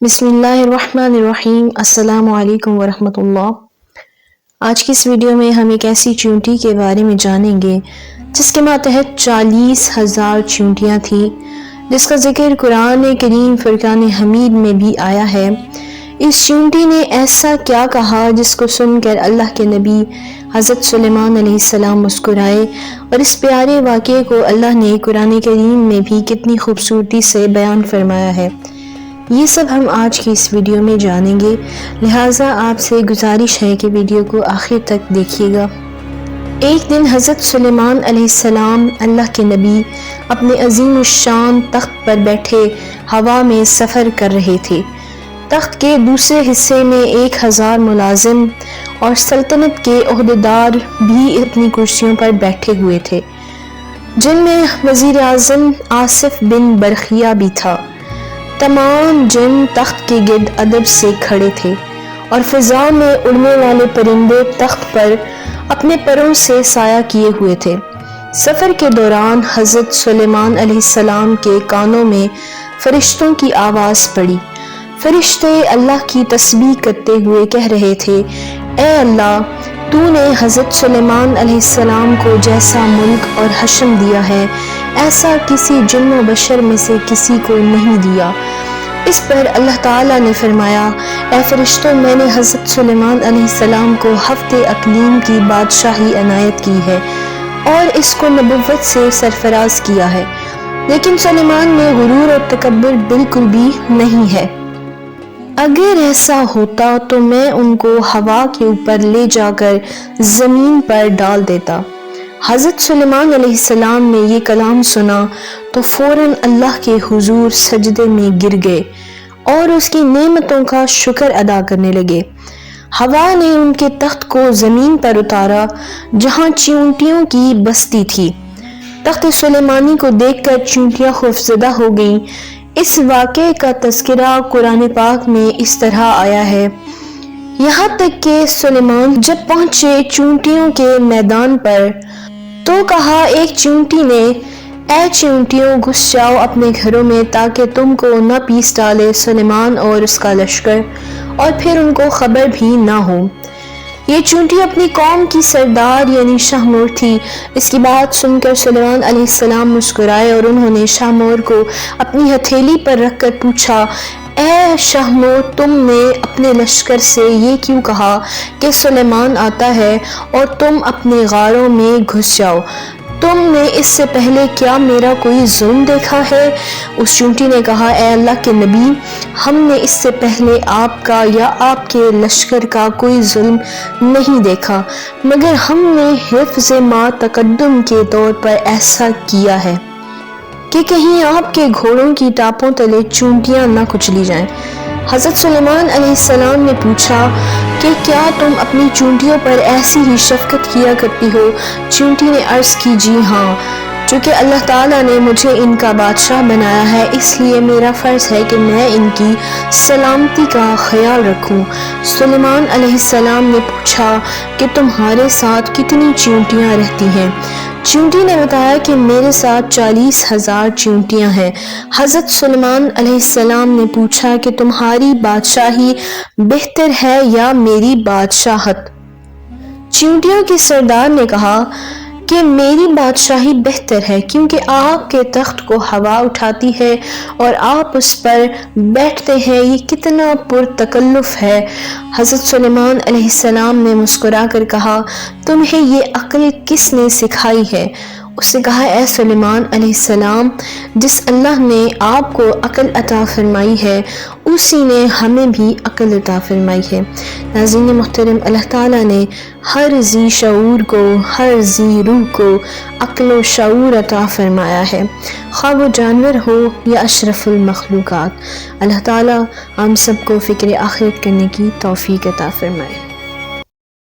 بسم اللہ الرحمن الرحیم۔ السلام علیکم ورحمۃ اللہ۔ آج کی اس ویڈیو میں ہم ایک ایسی چیونٹی کے بارے میں جانیں گے جس کے ماتحت 40,000 چیونٹیاں تھیں، جس کا ذکر قرآن کریم فرقان حمید میں بھی آیا ہے۔ اس چیونٹی نے ایسا کیا کہا جس کو سن کر اللہ کے نبی حضرت سلیمان علیہ السلام مسکرائے، اور اس پیارے واقعے کو اللہ نے قرآن کریم میں بھی کتنی خوبصورتی سے بیان فرمایا ہے۔ یہ سب ہم آج کی اس ویڈیو میں جانیں گے، لہٰذا آپ سے گزارش ہے کہ ویڈیو کو آخر تک دیکھیے گا۔ ایک دن حضرت سلیمان علیہ السلام اللہ کے نبی اپنے عظیم الشان تخت پر بیٹھے ہوا میں سفر کر رہے تھے۔ تخت کے دوسرے حصے میں 1000 ملازم اور سلطنت کے عہدیدار بھی اپنی کرسیوں پر بیٹھے ہوئے تھے، جن میں وزیر اعظم آصف بن برقیہ بھی تھا۔ تمام جن تخت کے گرد ادب سے کھڑے تھے، اور فضا میں اڑنے والے پرندے تخت پر اپنے پروں سے سایہ کیے ہوئے تھے۔ سفر کے دوران حضرت سلیمان علیہ السلام کے کانوں میں فرشتوں کی آواز پڑی۔ فرشتے اللہ کی تسبیح کرتے ہوئے کہہ رہے تھے، اے اللہ، تو نے حضرت سلیمان علیہ السلام کو جیسا ملک اور حشم دیا ہے، ایسا کسی جن و بشر میں سے کسی کو نہیں دیا۔ اس پر اللہ تعالیٰ نے فرمایا، اے فرشتوں، میں نے حضرت سلیمان علیہ السلام کو ہفتے اقلیم کی بادشاہی عنایت کی ہے اور اس کو نبوت سے سرفراز کیا ہے، لیکن سلیمان میں غرور اور تکبر بالکل بھی نہیں ہے۔ اگر ایسا ہوتا تو میں ان کو ہوا کے اوپر لے جا کر زمین پر ڈال دیتا۔ حضرت سلیمان علیہ السلام نے یہ کلام سنا تو فوراً اللہ کے حضور سجدے میں گر گئے اور اس کی نعمتوں کا شکر ادا کرنے لگے۔ ہوا نے ان کے تخت کو زمین پر اتارا جہاں چیونٹیوں کی بستی تھی۔ تخت سلیمانی کو دیکھ کر چیونٹیاں خوفزدہ ہو گئیں۔ اس واقعے کا تذکرہ قرآن پاک میں اس طرح آیا ہے، یہاں تک کہ سلیمان جب پہنچے چیونٹیوں کے میدان پر تو کہا ایک چیونٹی نے، اے چیونٹیوں، گھس جاؤ اپنے گھروں میں تاکہ تم کو نہ پیس ڈالے سلیمان اور اس کا لشکر، اور پھر ان کو خبر بھی نہ ہو۔ یہ چیونٹی اپنی قوم کی سردار یعنی شاہ مور تھی۔ اس کی بات سن کر سلیمان علیہ السلام مسکرائے اور انہوں نے شاہ مور کو اپنی ہتھیلی پر رکھ کر پوچھا، اے شاہ مور، تم نے اپنے لشکر سے یہ کیوں کہا کہ سلیمان آتا ہے اور تم اپنے غاروں میں گھس جاؤ؟ تم نے اس سے پہلے کیا میرا کوئی ظلم دیکھا ہے؟ اس چیونٹی نے کہا، اے اللہ کے نبی، ہم نے اس سے پہلے آپ کا یا آپ کے لشکر کا کوئی ظلم نہیں دیکھا، مگر ہم نے حفظ ما تقدم کے طور پر ایسا کیا ہے کہ کہیں آپ کے گھوڑوں کی ٹاپوں تلے چیونٹیاں نہ کچلی جائیں۔ حضرت سلیمان علیہ السلام نے پوچھا کہ کیا تم اپنی چیونٹیوں پر ایسی ہی شفقت کیا کرتی ہو؟ چیونٹی نے عرض کی، جی ہاں، چونکہ اللہ تعالیٰ نے مجھے ان کا بادشاہ بنایا ہے، اس لیے میرا فرض ہے کہ میں ان کی سلامتی کا خیال رکھوں۔ سلیمان علیہ السلام نے پوچھا کہ تمہارے ساتھ کتنی چیونٹیاں رہتی ہیں؟ چیونٹی نے بتایا کہ میرے ساتھ 40,000 چیونٹیاں ہیں۔ حضرت سلیمان علیہ السلام نے پوچھا کہ تمہاری بادشاہی بہتر ہے یا میری بادشاہت؟ چیونٹیوں کی سردار نے کہا کہ میری بادشاہی بہتر ہے، کیونکہ آپ کے تخت کو ہوا اٹھاتی ہے اور آپ اس پر بیٹھتے ہیں، یہ کتنا پرتکلف ہے۔ حضرت سلیمان علیہ السلام نے مسکرا کر کہا، تمہیں یہ عقل کس نے سکھائی ہے؟ اس نے کہا، اے سلیمان علیہ السلام، جس اللہ نے آپ کو عقل عطا فرمائی ہے اسی نے ہمیں بھی عقل عطا فرمائی ہے۔ ناظرین محترم، اللہ تعالیٰ نے ہر ذی شعور کو، ہر ذی روح کو عقل و شعور عطا فرمایا ہے، خواہ وہ جانور ہو یا اشرف المخلوقات۔ اللہ تعالیٰ ہم سب کو فکر آخرت کرنے کی توفیق عطا فرمائے۔